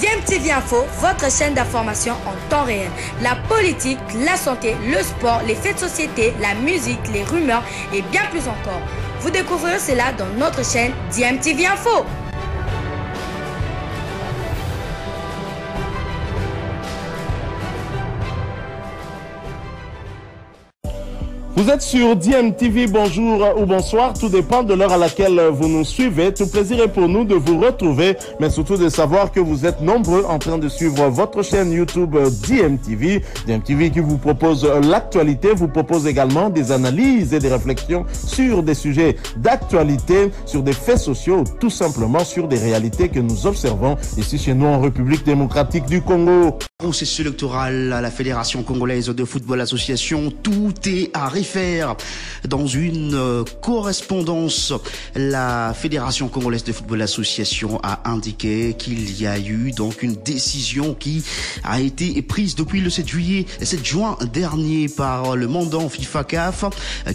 DMTV Info, votre chaîne d'information en temps réel. La politique, la santé, le sport, les faits de société, la musique, les rumeurs et bien plus encore. Vous découvrirez cela dans notre chaîne DMTV Info. Vous êtes sur DMTV, bonjour ou bonsoir, tout dépend de l'heure à laquelle vous nous suivez. Tout plaisir est pour nous de vous retrouver, mais surtout de savoir que vous êtes nombreux en train de suivre votre chaîne YouTube DMTV. DMTV qui vous propose l'actualité, vous propose également des analyses et des réflexions sur des sujets d'actualité, sur des faits sociaux, tout simplement sur des réalités que nous observons ici chez nous en République démocratique du Congo. Processus électoral à la Fédération congolaise de football association, tout est à refaire. Dans une correspondance, la Fédération congolaise de football association a indiqué qu'il y a eu donc une décision qui a été prise depuis le 7 juin dernier par le mandant FIFA-CAF,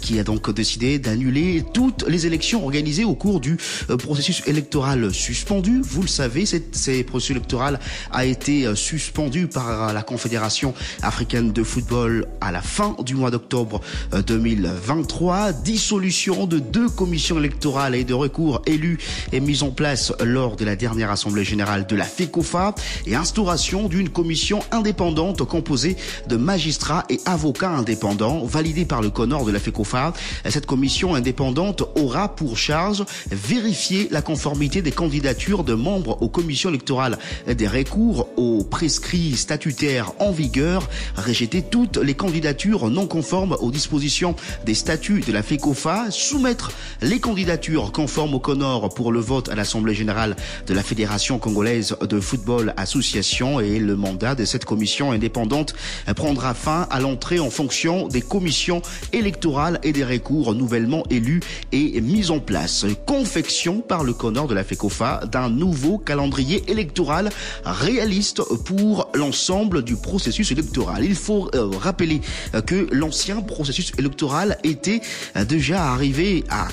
qui a donc décidé d'annuler toutes les élections organisées au cours du processus électoral suspendu. Vous le savez, ces processus électoraux a été suspendu par la Confédération africaine de football à la fin du mois d'octobre 2023. Dissolution de 2 commissions électorales et de recours élus et mise en place lors de la dernière assemblée générale de la FECOFA et instauration d'une commission indépendante composée de magistrats et avocats indépendants validée par le CONOR de la FECOFA. Cette commission indépendante aura pour charge vérifier la conformité des candidatures de membres aux commissions électorales des recours aux prescrits statutaires en vigueur, rejeter toutes les candidatures non conformes aux dispositions des statuts de la FECOFA, soumettre les candidatures conformes au CONOR pour le vote à l'Assemblée générale de la Fédération congolaise de football association, et le mandat de cette commission indépendante prendra fin à l'entrée en fonction des commissions électorales et des recours nouvellement élus et mis en place. Confection par le CONOR de la FECOFA d'un nouveau calendrier électoral réaliste pour l'ensemble du processus électoral. Il faut rappeler que l'ancien processus électoral était déjà arrivé à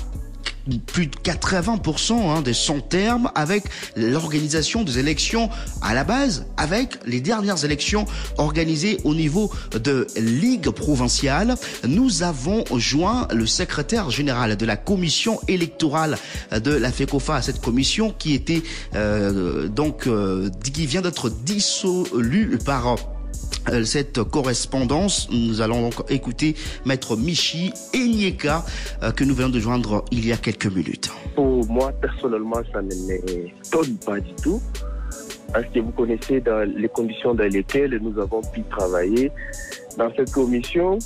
plus de 80% de son terme, avec l'organisation des élections à la base, avec les dernières élections organisées au niveau de Ligue provinciale. Nous avons joint le secrétaire général de la commission électorale de la FECOFA à cette commission qui était qui vient d'être dissolue par cette correspondance. Nous allons donc écouter Maître Michi Enyeka que nous venons de joindre il y a quelques minutes. Pour moi, personnellement, ça ne m'étonne pas du tout, parce que vous connaissez dans les conditions dans lesquelles nous avons pu travailler. Dans cette commission,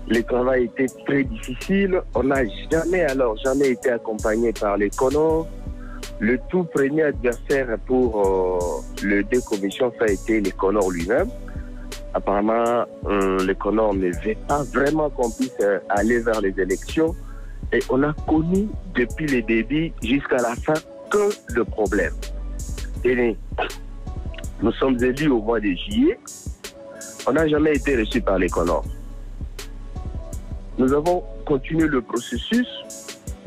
le travail était très difficile. On n'a jamais été accompagné par les CONOR. Le tout premier adversaire pour les 2 commissions, ça a été le CONOR lui-même. Apparemment, le CONOR ne veut pas vraiment qu'on puisse aller vers les élections. Et on a connu depuis le début jusqu'à la fin que le problème. Et nous sommes élus au mois de juillet. On n'a jamais été reçus par les CONOR. Nous avons continué le processus.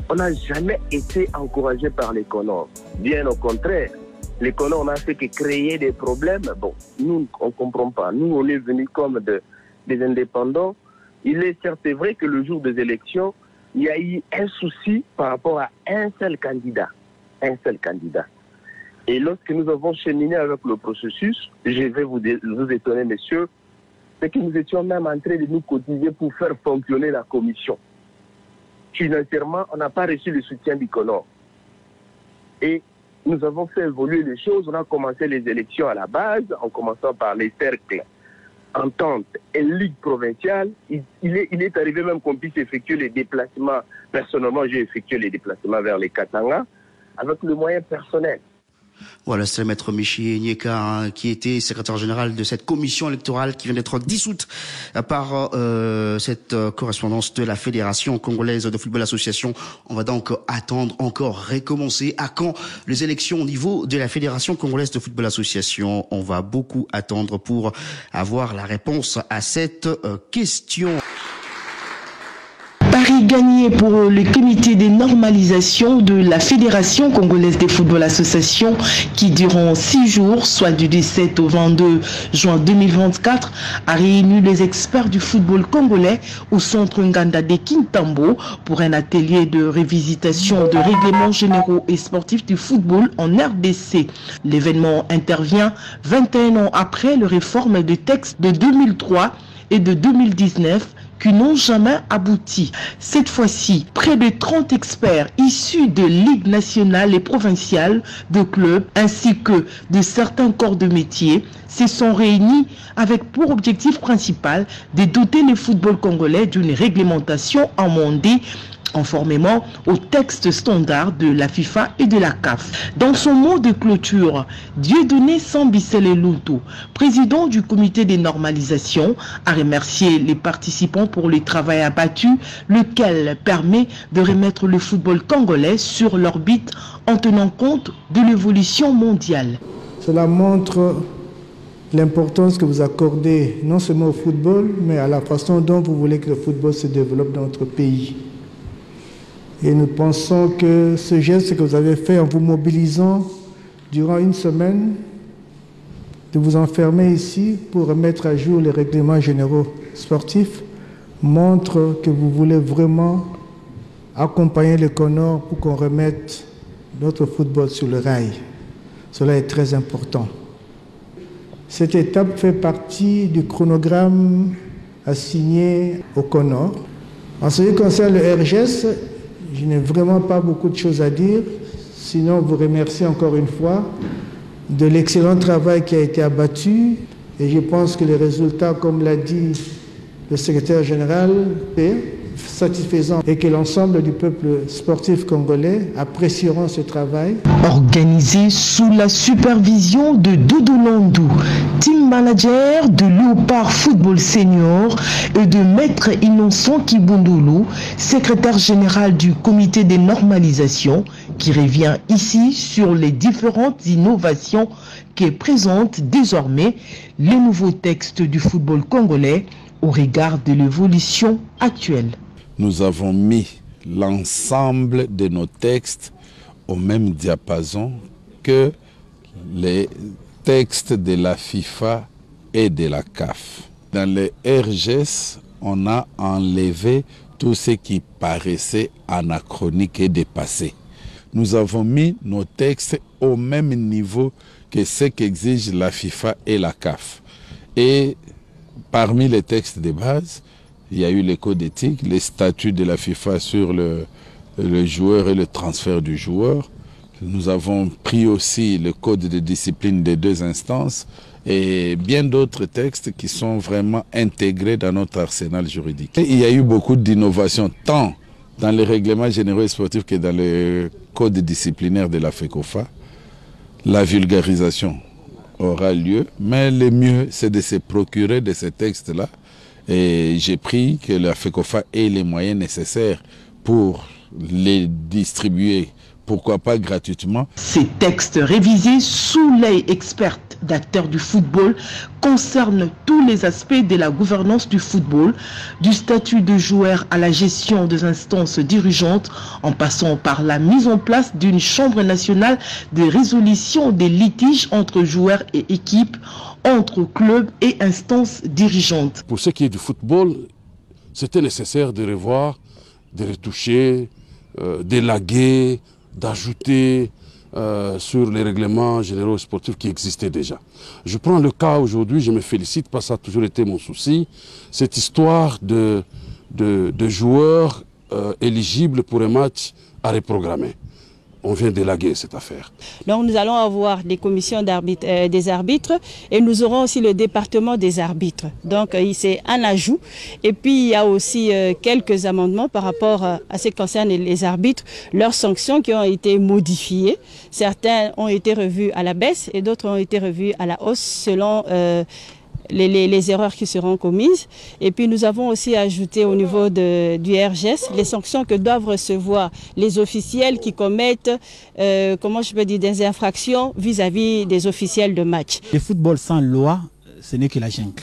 On n'a jamais été encouragé par les CONOR. Bien au contraire. Les CONOR, on a fait que créer des problèmes. Bon, nous, on ne comprend pas. Nous, on est venus comme des indépendants. Il est certes vrai que le jour des élections, il y a eu un souci par rapport à un seul candidat. Un seul candidat. Et lorsque nous avons cheminé avec le processus, je vais vous étonner, messieurs, c'est que nous étions même en train de nous cotiser pour faire fonctionner la commission. Financièrement, on n'a pas reçu le soutien du CONOR. Et nous avons fait évoluer les choses. On a commencé les élections à la base, en commençant par les cercles entente et ligue provinciale. Il est arrivé même qu'on puisse effectuer les déplacements. Personnellement, j'ai effectué les déplacements vers les Katanga avec le moyen personnel. Voilà, c'est Maître Michi Enyeka qui était secrétaire général de cette commission électorale qui vient d'être dissoute par cette correspondance de la Fédération congolaise de football association. On va donc attendre encore recommencer. À quand les élections au niveau de la Fédération congolaise de football association? On va beaucoup attendre pour avoir la réponse à cette question. Paris gagné pour le comité des normalisations de la Fédération congolaise de football association qui durant 6 jours, soit du 17 au 22 juin 2024, a réuni les experts du football congolais au centre Nganda de Kintambo pour un atelier de révisitation de règlements généraux et sportifs du football en RDC. L'événement intervient 21 ans après les réformes des textes de 2003 et de 2019 qui n'ont jamais abouti. Cette fois-ci, près de 30 experts issus de ligues nationales et provinciales, de clubs ainsi que de certains corps de métier se sont réunis avec pour objectif principal de doter le football congolais d'une réglementation amendée conformément aux textes standards de la FIFA et de la CAF. Dans son mot de clôture, Dieudonné Sambisele Luto, président du comité des normalisations, a remercié les participants pour le travail abattu, lequel permet de remettre le football congolais sur l'orbite en tenant compte de l'évolution mondiale. Cela montre l'importance que vous accordez non seulement au football, mais à la façon dont vous voulez que le football se développe dans notre pays. Et nous pensons que ce geste que vous avez fait en vous mobilisant durant une semaine, de vous enfermer ici pour remettre à jour les règlements généraux sportifs, montre que vous voulez vraiment accompagner les Comores pour qu'on remette notre football sur le rail. Cela est très important. Cette étape fait partie du chronogramme assigné aux Comores. En ce qui concerne le RGS, je n'ai vraiment pas beaucoup de choses à dire, sinon vous remercier encore une fois de l'excellent travail qui a été abattu. Et je pense que les résultats, comme l'a dit le secrétaire général, est satisfaisant et que l'ensemble du peuple sportif congolais apprécieront ce travail. Organisé sous la supervision de Doudou Landou, team manager de Léopard Football Senior et de Maître Innocent Kibundulu, secrétaire général du comité des normalisations, qui revient ici sur les différentes innovations que présentent désormais les nouveaux textes du football congolais au regard de l'évolution actuelle. Nous avons mis l'ensemble de nos textes au même diapason que les textes de la FIFA et de la CAF. Dans les RGS, on a enlevé tout ce qui paraissait anachronique et dépassé. Nous avons mis nos textes au même niveau que ce qu'exigent la FIFA et la CAF. Et parmi les textes de base, il y a eu les codes éthiques, les statuts de la FIFA sur le joueur et le transfert du joueur. Nous avons pris aussi le code de discipline des 2 instances et bien d'autres textes qui sont vraiment intégrés dans notre arsenal juridique. Et il y a eu beaucoup d'innovations, tant dans les règlements généraux et sportifs que dans le code disciplinaire de la FECOFA. La vulgarisation aura lieu, mais le mieux, c'est de se procurer de ces textes-là. Et j'ai pris que la FECOFA ait les moyens nécessaires pour les distribuer, pourquoi pas gratuitement. Ces textes révisés sous l'œil expert d'acteurs du football concernent tous les aspects de la gouvernance du football, du statut de joueur à la gestion des instances dirigeantes, en passant par la mise en place d'une chambre nationale de résolution des litiges entre joueurs et équipes, entre clubs et instances dirigeantes. Pour ce qui est du football, c'était nécessaire de revoir, de retoucher, d'élaguer, d'ajouter sur les règlements généraux sportifs qui existaient déjà. Je prends le cas aujourd'hui, je me félicite parce que ça a toujours été mon souci, cette histoire de joueurs éligibles pour un match à reprogrammer. On vient d'élaguer cette affaire. Donc nous allons avoir des commissions des arbitres et nous aurons aussi le département des arbitres. Donc c'est un ajout. Et puis il y a aussi quelques amendements par rapport à ce qui concerne les arbitres, leurs sanctions qui ont été modifiées. Certains ont été revus à la baisse et d'autres ont été revus à la hausse selon les erreurs qui seront commises. Et puis nous avons aussi ajouté au niveau du RGS les sanctions que doivent recevoir les officiels qui commettent des infractions vis-à-vis des officiels de match. Le football sans loi, ce n'est que la jungle.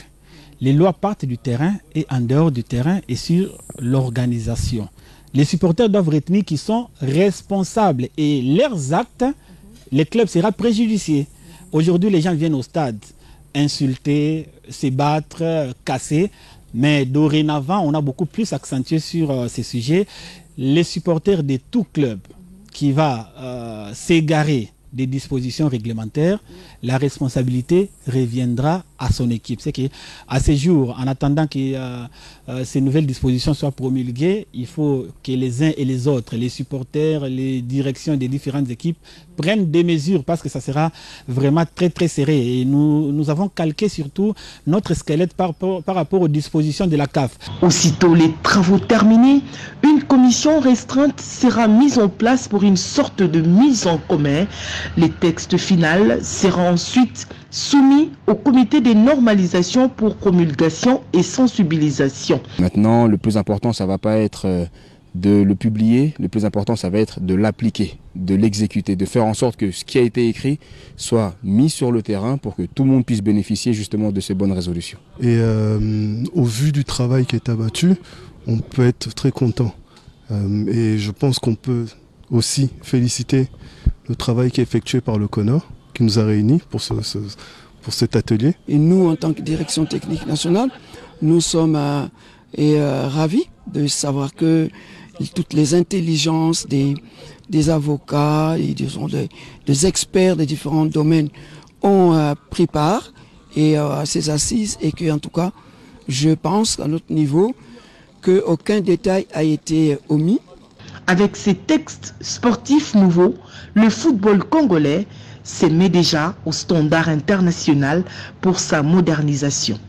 Les lois partent du terrain et en dehors du terrain et sur l'organisation. Les supporters doivent retenir qu'ils sont responsables et leurs actes, les clubs sera préjudicié. Aujourd'hui, les gens viennent au stade insulter, se battre, casser. Mais dorénavant, on a beaucoup plus accentué sur ces sujets. Les supporters de tout club qui va s'égarer des dispositions réglementaires, la responsabilité reviendra à son équipe. C'est qu'à ce jour, en attendant que ces nouvelles dispositions soient promulguées, il faut que les uns et les autres, les supporters, les directions des différentes équipes prennent des mesures parce que ça sera vraiment très très serré. Et nous avons calqué surtout notre squelette par rapport aux dispositions de la CAF. Aussitôt les travaux terminés, une commission restreinte sera mise en place pour une sorte de mise en commun. Les textes finaux seront ensuite soumis au comité de normalisation pour promulgation et sensibilisation. Maintenant, le plus important, ça ne va pas être de le publier, le plus important, ça va être de l'appliquer, de l'exécuter, de faire en sorte que ce qui a été écrit soit mis sur le terrain pour que tout le monde puisse bénéficier justement de ces bonnes résolutions. Et au vu du travail qui est abattu, on peut être très content. Et je pense qu'on peut aussi féliciter le travail qui est effectué par le CONOR, qui nous a réunis pour cet atelier. Et nous, en tant que direction technique nationale, nous sommes ravis de savoir que toutes les intelligences des avocats et des experts des différents domaines ont pris part à ces assises et que, en tout cas, je pense à notre niveau qu'aucun détail a été omis. Avec ces textes sportifs nouveaux, le football congolais se met déjà au standard international pour sa modernisation.